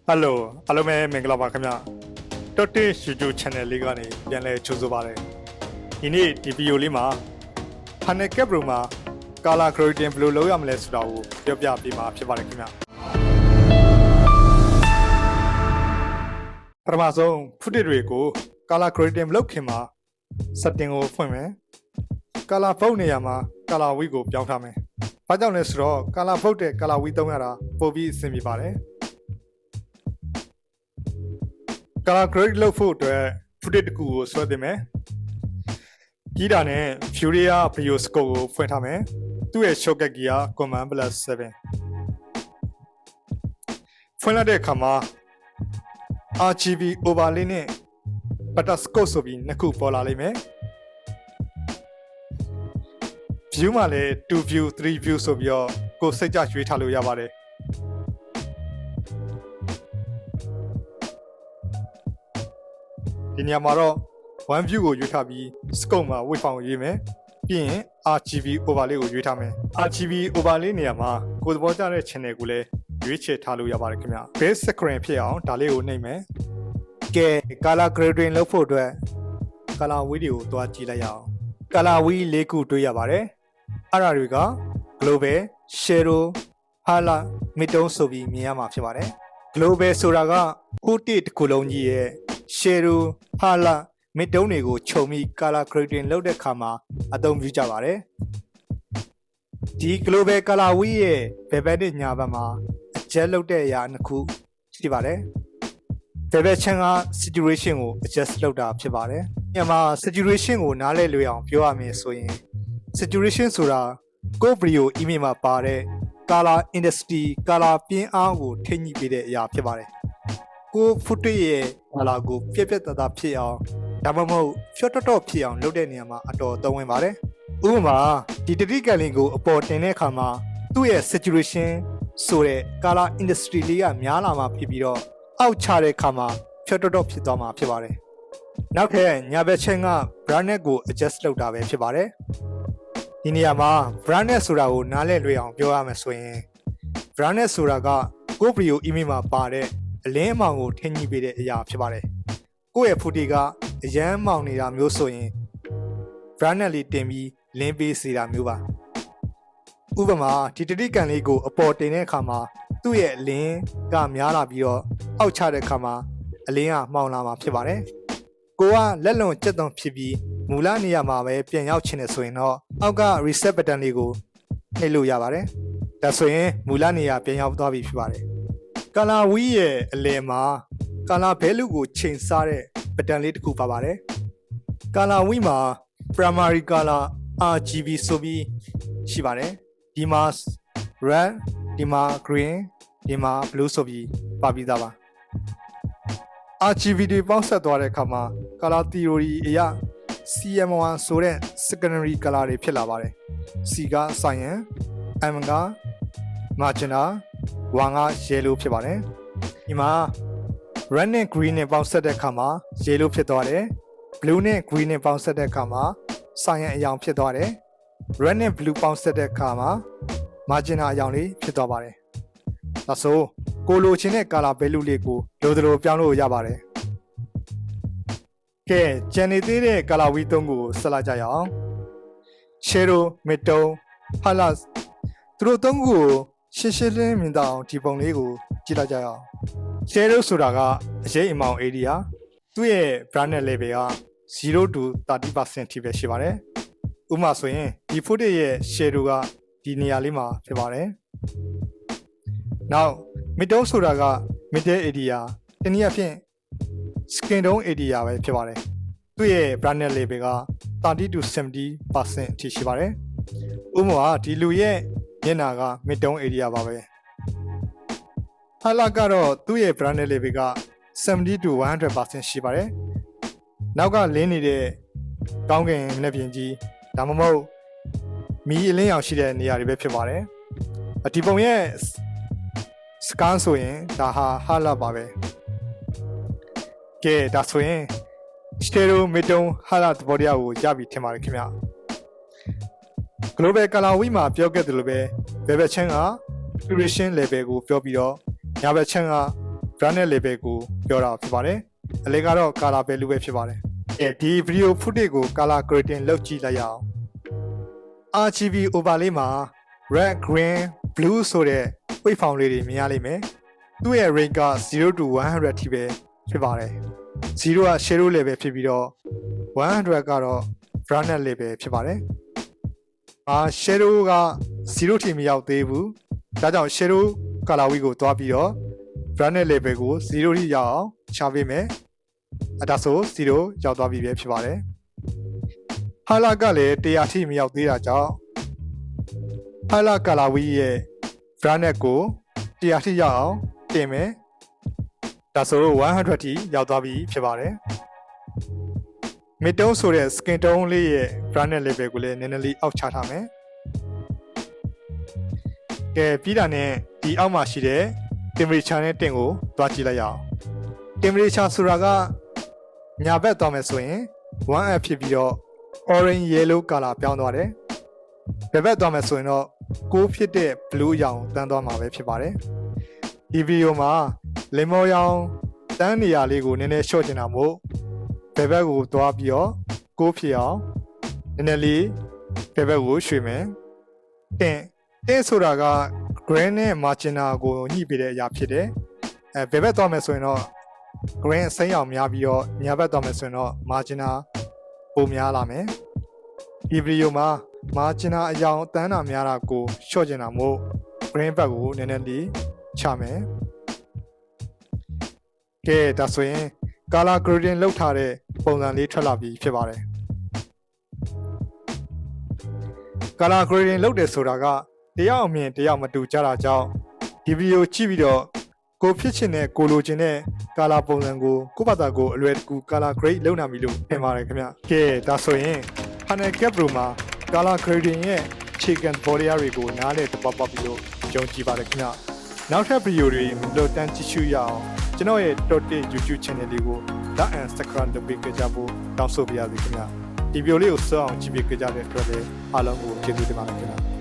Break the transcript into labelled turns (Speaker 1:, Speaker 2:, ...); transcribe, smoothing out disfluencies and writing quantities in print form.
Speaker 1: Hello, hello မင်္ဂလာပါခင်ဗျာ Totti YouTube channel လေးကနေပြန်လဲကြိုဆိုပါရစေဒီနေ့ဒီဗီဒီယိုလေးမှာ Panel Cap Room မှာ Color Grading ဘယ်လိုလုပ်ရမလဲဆိုတာကိုပြောပြပေးမှာဖြစ်ပါတယ်ခင်ဗျာပထမဆုံး footage တွေကို Color Grading လုပ်ခင်မှာ setting ကိုဖွင့်မယ် Color Vote နေရာမှာ Color Wheel ကိုပြောင်းထားမယ်ဘာကြောင့်လဲဆိုတော့ Color Vote တဲ့ Color Wheel သုံးရတာပိုပြီးအဆင်ပြေပါတယ်Color grade လုပ်ဖို့အတွက် footage တစ်ခုကိုဆွဲတင်မယ်။ကြီးတာနဲ့ Furia Video Scope ကိုဖွင့်ထားမယ်။သူ့ရဲ့ shortcut key က Command+7 ဖွင့်လိုက်တဲ့အခါမှာ RGB overlay နဲ့ Butter Scope ဆိုပြီးနှစ်ခုပေါ်လာလိမ့်မယ်။ View မှာလည်း2 view 3 view ဆိုပြီးတော့ကိုယ်စိတ်ကြရွေးထားလို့ရပါတယ်။ဒီနေရာမှာတော့ one view ကိုရွေးထားပြီး scope မှာ width ကိုရွေးမယ်ပြီးရင် RGB overlay ကိုရွေးထားမယ် RGB overlay နေရာမှာကိုယ်သဘောကျတဲ့ channel ကိုလည်းရွေးချယ်ထားလို့ရပါတယ်ခင်ဗျ base screen ဖြစ်အောင်ဒါလေးကိုနှိပ်မယ်ကဲ color grading လုပ်ဖို့အတွက် color wheel တွေကိုတွားကြည့်လိုက်ရအောင် color wheel ၄ခုတွေ့ရပါတယ်အဲ့ဒါတွေက global shadow highlight midtone ဆိုပြီးမြင်ရမှာဖြစ်ပါတယ် global ဆိုတာကဟိုတစ်တစ်ခုလုံးကြီးရဲ့shadow highlight midtone တွေကိုခြုံပြီး color grading လုပ်တဲ့အခါမှာအသုံးပြုကြပါတယ်ဒီ global color wheel ရဲ့ဘယ်ဘက်နဲ့ညာဘက်မှာ adjust လုပ်တဲ့အရာနှစ်ခုရှိပါတယ်ဘယ်ဘက်ချမ်းက saturation ကို adjust လုပ်တာဖြစ်ပါတယ်ညမှာ saturation ကိုနားလည်လွယ်အောင်ပြောရမယ်ဆိုရင် saturation ဆိုတာကိုယ့် video image မှာပါတဲ့ color intensity color ပြင်းအားကိုထိညှိပေးတဲ့အရာဖြစ်ပါတယ်ကို footage ရဲ့ color ကိုပြက်ပြက်သားသားဖြစ်အောင်ဒါမှမဟုတ်ဖြော့တော့ဖြစ်အောင်လုပ်တဲ့နေရာမှာအတော်သုံးဝင်ပါတယ်ဥပမာဒီတတိကန်လင်ကိုအပေါ်တင်တဲ့အခါမှာသူ့ရဲ့ saturation ဆိုတဲ့ color industry လေးကများလာမှာဖြစ်ပြီးတော့အောက်ချတဲ့အခါမှာဖြော့တော့ဖြစ်သွားမှာဖြစ်ပါတယ်နောက်ထပ်ညာဘက်ချင်းက brightness ကို adjust လုပ်တာပဲဖြစ်ပါတယ်ဒီနေရာမှာ brightness ဆိုတာကိုနားလည်လွယ်အောင်ပြောရမယ်ဆိုရင် brightness ဆိုတာကကိုယ့် video image မှာပါတဲ့အလင်းအမောင်ကိုထိညှိပေးတဲ့အရာဖြစ်ပါတယ်ကိုယ့်ရဲ့ footage ကအရန်မောင်နေတာမျိုးဆိုရင် brightness လေးတင်ပြီးလင်းပေးစေတာမျိုးပါဥပမာဒီတတိကန်လေးကိုအပေါ်တင်တဲ့အခါမှာသူ့ရဲ့အလင်းကများလာပြီးတော့အောက်ချတဲ့အခါမှာအလင်းကမှောင်လာမှာဖြစ်ပါတယ်ကိုကလက်လွန်ကျက်သွန်ဖြစ်ပြီးမူလနေရာမှာပဲပြန်ရောက်ချင်တယ်ဆိုရင်တော့အောက်က reset button လေးကိုနှိပ်လို့ရပါတယ်ဒါဆိုရင်မူလနေရာပြန်ရောက်သွားပြီဖြစ်ပါတယ် color wheel ရဲ့အလယ်မှာ color value ကိုချိန်စားတဲ့ button လေးတစ်ခုပါပါတယ် color wheel မှာ primary color RGB ဆိုပြီးရှိပါတယ်ဒီမှာ red ဒီမှာ green ဒီမှာ blue ဆိုပြီးပါပြီးသားပါ RGB တွေပေါင်းဆက်သွားတဲ့အခါမှာ color theory အရ CM1 ဆိုတဲ့ secondary color တွေဖြစ်လာပါတယ် C က cyan M က magenta 1 က yellow ဖြစ်ပါတယ်ဒီမှာ red နဲ့ green နဲ့ပေါင်းဆက်တဲ့အခါမှာ yellow ဖြစ်သွားတယ် blue နဲ့ green နဲ့ပေါင်းဆက်တဲ့အခါမှာ cyan အရောင်ဖြစ်သွားတယ် red နဲ့ blue ပေါင်းဆက်တဲ့အခါမှာ magenta အရောင်လေးဖြစ်သွားပါတယ်ဒါဆိုကိုလိုချင်တဲ့ color value လေးကိုလိုသလိုပြောင်းလို့ရပါတယ်ကဲကျန်နေသေးတဲ့ color wheel 3ခုကိုဆက်လိုက်ကြရအောင် shadow midtone highlight သူတို့3ခုကိုရှင်းရှင်းလင်းမြင်တော့ဒီပုံလေးကိုကြည့်လိုက်ကြရအောင် shadow ဆိုတာကအရေးအမောင် area သူ့ရဲ့ brightness level က0 to 30% ထိပဲရှိပါတယ်ဥပမာဆိုရင်ဒီ footage ရဲ့ shadow ကဒီနေရာလေးမှာဖြစ်ပါတယ်နောက် midtone ဆိုတာက middle area တနည်းအားဖြင့် skin tone area ပဲဖြစ်ပါတယ်သူ့ရဲ့ brightness level က30 to 70% အထိရှိပါတယ်ဥပမာဒီလူရဲ့မျက်နှာက midtone area ပါပဲ highlight ကတော့သူ့ရဲ့ brightness level က70 to 100% ရှိပါတယ်နောက်ကလင်းနေတဲ့ကောင်းကင်မျက်ပြင်ကြီးဒါမှမဟုတ်မီးအလင်းရောင်ရှိတဲ့နေရာတွေပဲဖြစ်ပါတယ်ဒီပုံရဲ့ scan ဆိုရင်ဒါဟာ highlight ပါပဲကဲဒါဆိုရင် stereo midtone highlight သဘောတရားကိုရပြီထင်ပါတယ်ခင်ဗျ global color wheel မှာပြောခဲ့သလိုပဲ bevel ချမ်းက saturation level ကိုပြောပြီးတော့ညာဘက်ချမ်းက branded label ကိုပြောတာဖြစ်ပါတယ်အလဲကတော့ color value ပဲဖြစ်ပါတယ်ဒီ video footage ကို color grading လုပ်ကြည့်လိုက်ရအောင် RGB overlay မှာ red green blue ဆိုတဲ့ weight font လေးတွေမြင်ရလိမ့်မယ်သူ့ရဲ့ range က0 to 100 ထိပဲဖြစ်ပါတယ်0က shadow level ဖြစ်ပြီးတော့100ကတော့ brightness level ဖြစ်ပါတယ်shadow က0ထိမရောက်သေးဘူးဒါကြောင့် shadow color wheel ကိုတွားပြီးတော့ brightness level ကို0ထိရောက်အောင်ရှာပေးမယ်ဒါဆို0ရောက်သွားပြီပဲဖြစ်ပါတယ် highlight ကလည်း100ထိမရောက်သေးတာကြောင့် highlight color wheel ရဲ့ brightness ကို100ထိရောက်အောင်တင်မယ်ဒါဆိုတော့100ထိရောက်သွားပြီဖြစ်ပါတယ် mid tone ဆိုတဲ့ skin tone လေးရဲ့ brightness level ကိုလည်းနည်းနည်းလေးအောက်ချထားမယ်ကဲပြီးတာနဲ့ဒီအောက်မှာရှိတဲ့ temperature နဲ့တင်ကိုတွားကြည့်လိုက်ရအောင် temperature ဆိုတာကညာဘက်သွားမယ်ဆိုရင် 1F ဖြစ်ပြီးတော့ orange yellow color ပြောင်းသွားတယ်ဘယ်ဘက်သွားမယ်ဆိုရင်တော့6ဖြစ်တဲ့ blue အရောင်တန်းသွားမှာပဲဖြစ်ပါတယ်ဒီဗီဒီယိုမှာလင်မော်ရောင်တန်းနေရာလေးကိုနည်းနည်းရှော့ချင်တာမို့ဘယ်ဘက်ကိုသွားပြီးတော့6ဖြစ်အောင်နည်းနည်းလေးဘယ်ဘက်ကိုရွှေ့မယ်တင်ဆိုတာက green နဲ့ magenta ကိုညှိပေးတဲ့အရာဖြစ်တယ်ဘယ်ဘက်သွားမယ်ဆိုရင်တော့ green အစိမ်းရောင်များပြီးတော့ညာဘက်သွားမယ်ဆိုရင်တော့ magenta ပိုများလာမယ်ဒီဗီဒီယိုမှာ magenta အရောင်တန်းတာများတာကိုရှော့ချင်တာမို့ green ဘက်ကိုနည်းနည်းလေးချမယ်ကဲဒါဆိုရင် color grading လောက်ထားတဲ့ပုံစံလေးထွက်လာပြီဖြစ်ပါတယ် color grading လောက်တယ်ဆိုတာကတယောက်အမြင်တယောက်မတူကြတာကြောင့်ဒီဗီဒီယိုကြည့်ပြီးတော့ကိုဖြစ်ချင်တဲ့ကိုလိုချင်တဲ့ color ပုံစံကိုကိုယ့်ဘာသာကိုအလွယ်တကူ color grade လုပ်နိုင်ပြီလို့ထင်ပါတယ်ခင်ဗျကဲဒါဆိုရင် Final Cut Pro မှာ color grading ရဲ့အခြေခံ body တွေကိုနားလည်သဘောပေါက်ပြီးလို့ယုံကြည်ပါတယ်ခင်ဗျနောက်ထပ်ဗီဒီယိုတွေမလို့တန်းကြည့်ရှုရအောင်ကျွန်တော်ရဲ့ Total YouTube channel လေးကို like and subscribe လုပ်ပေးကြဖို့တောင်းဆိုပါရစေခင်ဗျဒီဗီဒီယိုလေးကိုစောအောင်ကြည့်ပေးကြတဲ့အတွက်လည်းအားလုံးကိုကျေးဇူးတင်ပါတယ်ခင်ဗျ